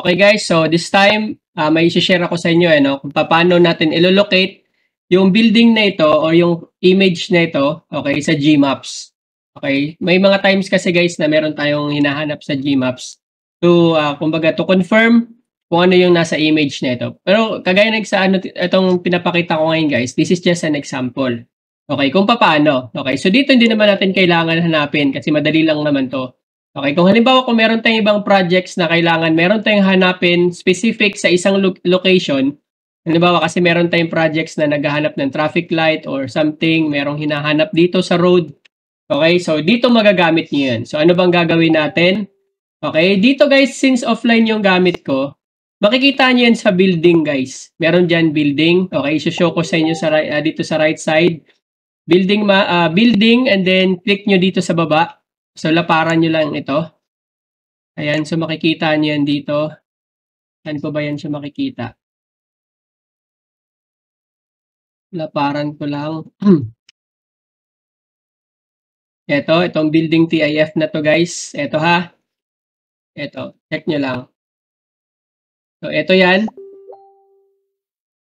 Okay guys, so this time, may isi-share ako sa inyo kung paano natin ilo-locate yung building na ito o yung image na ito, okay, sa Gmaps. Okay, may mga times kasi guys na meron tayong hinahanap sa Gmaps to, kumbaga to confirm kung ano yung nasa image na ito. Pero kagaya sa itong pinapakita ko ngayon guys, this is just an example. Okay, kung paano. Okay, so dito hindi naman natin kailangan hanapin kasi madali lang naman to. Okay, kung halimbawa kung meron tayong ibang projects na kailangan meron tayong hanapin specific sa isang location, halimbawa kasi meron tayong projects na naghahanap ng traffic light or something, merong hinahanap dito sa road. Okay, so dito magagamit niyo yan. So ano bang gagawin natin? Okay, dito guys, since offline yung gamit ko, makikita niyo yan sa building guys. Meron dyan building. Okay, i-show ko sa inyo dito sa right side. Building, building and then click nyo dito sa baba. So, laparan nyo lang ito. Ayan, so makikita nyo yan dito. Saan ko ba yan siya makikita? Laparan ko lang. Itong building TIF na to guys. Ito ha. Ito, check nyo lang. So, ito yan.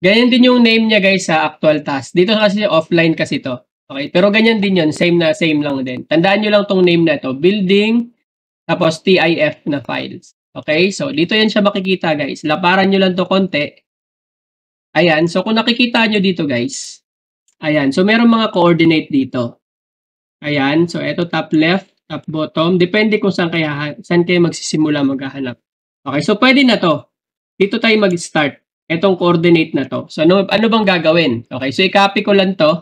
Ganyan din yung name niya guys sa actual task. Dito kasi offline kasi to. Okay, pero ganyan din yun. Same lang din. Tandaan nyo lang tong name na to. Building, tapos TIF na files. Okay, so dito yan siya makikita guys. Laparan nyo lang to konti. Ayan, so kung nakikita nyo dito guys. Ayan, so meron mga coordinate dito. Ayan, so ito top left, top bottom. Depende kung saan kayo magsisimula maghahanap. Okay, so pwede na to. Dito tayo mag-start. Itong coordinate na to. So ano bang gagawin? Okay, so i-copy ko lang to.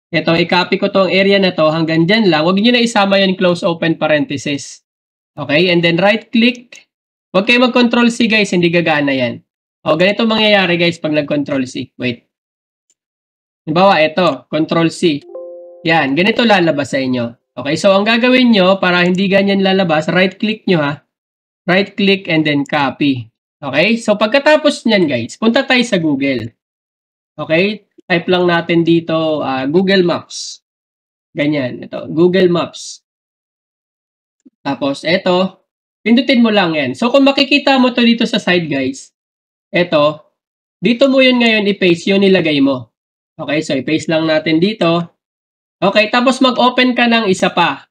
Ito, i-copy ko tong area na to hanggang dyan lang. Huwag nyo na isama yan close open parenthesis. Okay, and then right-click. Huwag kayo mag-control C guys, hindi gagana yan. O, ganito mangyayari guys pag nag-control C. Wait. Halimbawa, ito, control C. Yan, ganito lalabas sa inyo. Okay, so ang gagawin nyo para hindi ganyan lalabas, right-click nyo ha. Right-click and then copy. Okay, so pagkatapos nyan guys, punta tayo sa Google. Okay, type lang natin dito Google Maps. Ganyan, ito, Google Maps. Tapos, ito, pindutin mo lang yan. So, kung makikita mo to dito sa side, guys, ito, dito mo yun ngayon i-paste yung nilagay mo. Okay, so i-paste lang natin dito. Okay, tapos mag-open ka ng isa pa.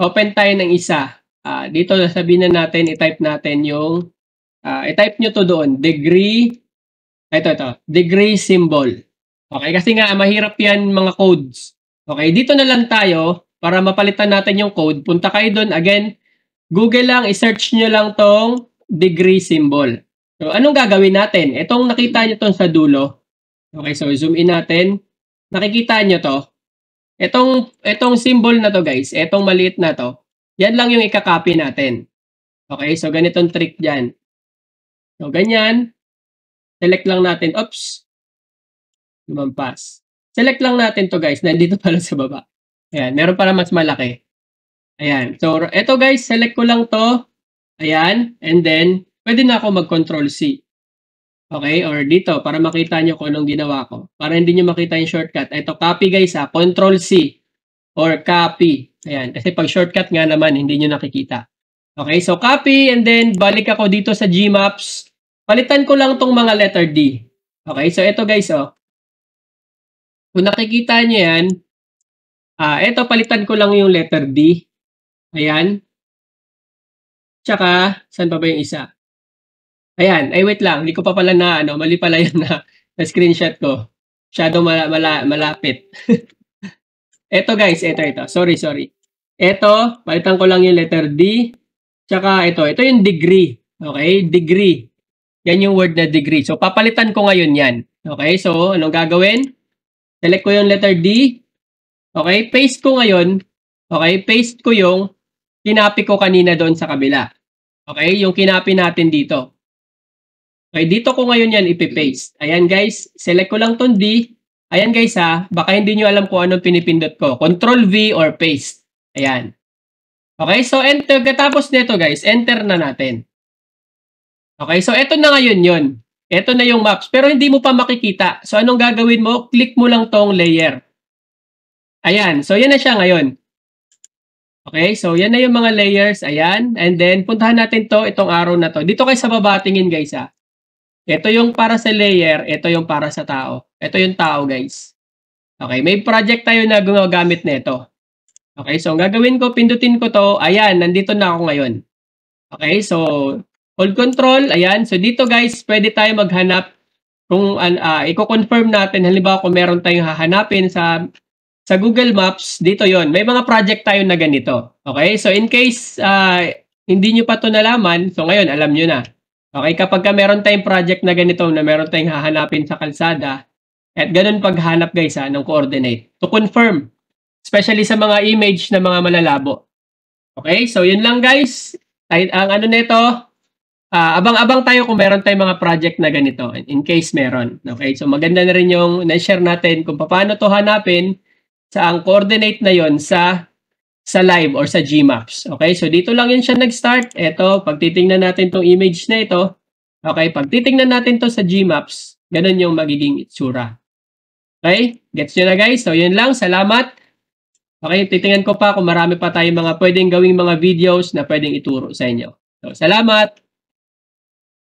Open tayo ng isa. Dito, sabihin na natin, i-type natin yung, i-type nyo to doon, degree, ito, degree symbol. Okay, kasi nga, mahirap yan mga codes. Okay, dito na lang tayo para mapalitan natin yung code. Punta kayo doon. Again, Google lang, i-search nyo lang tong degree symbol. So, anong gagawin natin? Itong nakita nyo tong sa dulo. Okay, so zoom in natin. Nakikita nyo to. Itong symbol na to guys, itong maliit na to, yan lang yung i-copy natin. Okay, so ganitong trick dyan. So, ganyan. Select lang natin. Oops. Lumampas. Select lang natin to guys. Nandito pala sa baba. Ayan. Meron para mas malaki. Ayan. So, eto guys. Select ko lang to. Ayan. And then, pwede na ako mag-control C. Okay? Or dito, para makita nyo kung anong ginawa ko. Para hindi nyo makita yung shortcut. Ito, copy guys ha. Control C. Or copy. Ayan. Kasi pag shortcut nga naman, hindi nyo nakikita. Okay? So, copy. And then, balik ako dito sa Gmaps. Palitan ko lang tong mga letter D. Okay? So, eto guys, oh. Kung nakikita nyo yan, eto, palitan ko lang yung letter D. Ayan. Tsaka, saan pa ba yung isa? Ayan. Ay, wait lang. Hindi ko pa pala mali pala yan na screenshot ko. Masyadong malapit. Eto guys, ito. Sorry. Eto, palitan ko lang yung letter D. Tsaka, ito yung degree. Okay? Degree. Yan yung word na degree. So, papalitan ko ngayon yan. Okay? So, anong gagawin? Select ko yung letter D. Okay? Paste ko ngayon. Okay? Paste ko yung kinapi ko kanina doon sa kabila. Okay? Yung kinapi natin dito. Okay? Dito ko ngayon yan ipipaste. Ayan guys. Select ko lang tong D. Ayan guys ha. Baka hindi nyo alam kung anong pinipindot ko. Control V or paste. Ayan. Okay? So, enter. Katapos nito guys, enter na natin. Okay? So, eto na ngayon yun. Ito na yung maps, pero hindi mo pa makikita. So, anong gagawin mo? Click mo lang tong layer. Ayan. So, yan na siya ngayon. Okay, so yan na yung mga layers, ayan. And then, puntahan natin itong arrow na to. Dito kayo sa baba, tingin guys ha. Ito yung para sa layer, ito yung para sa tao. Ito yung tao guys. Okay, may project tayo na gumagamit nito. Okay, so ang gagawin ko, pindutin ko to, ayan, nandito na ako ngayon. Okay, so hold control, ayan. So dito guys, pwede tayo maghanap kung i-confirm natin, halimbawa kung meron tayong hahanapin sa Google Maps, dito yon. May mga project tayo na ganito. Okay? So, in case hindi nyo pa ito nalaman, so ngayon, alam nyo na. Okay? Kapag meron tayong project na ganito, na meron tayong hahanapin sa kalsada, at ganun paghanap guys ng coordinate. To confirm. Especially sa mga image na mga malalabo. Okay? So, yun lang guys. Ang ano nito, abang-abang tayo kung meron tayong mga project na ganito. In case meron. Okay? So, maganda na rin yung na-share natin kung paano to hanapin sa ang coordinate na yon sa live or sa Gmaps. Okay? So, dito lang yun siya nag-start. Ito, pag titingnan natin tong image na ito, okay, pag titingnan natin to sa Gmaps, ganun yung magiging itsura. Okay? Gets nyo na guys? So, yun lang. Salamat. Okay, titingnan ko pa kung marami pa tayong mga pwedeng gawing mga videos na pwedeng ituro sa inyo. So, salamat.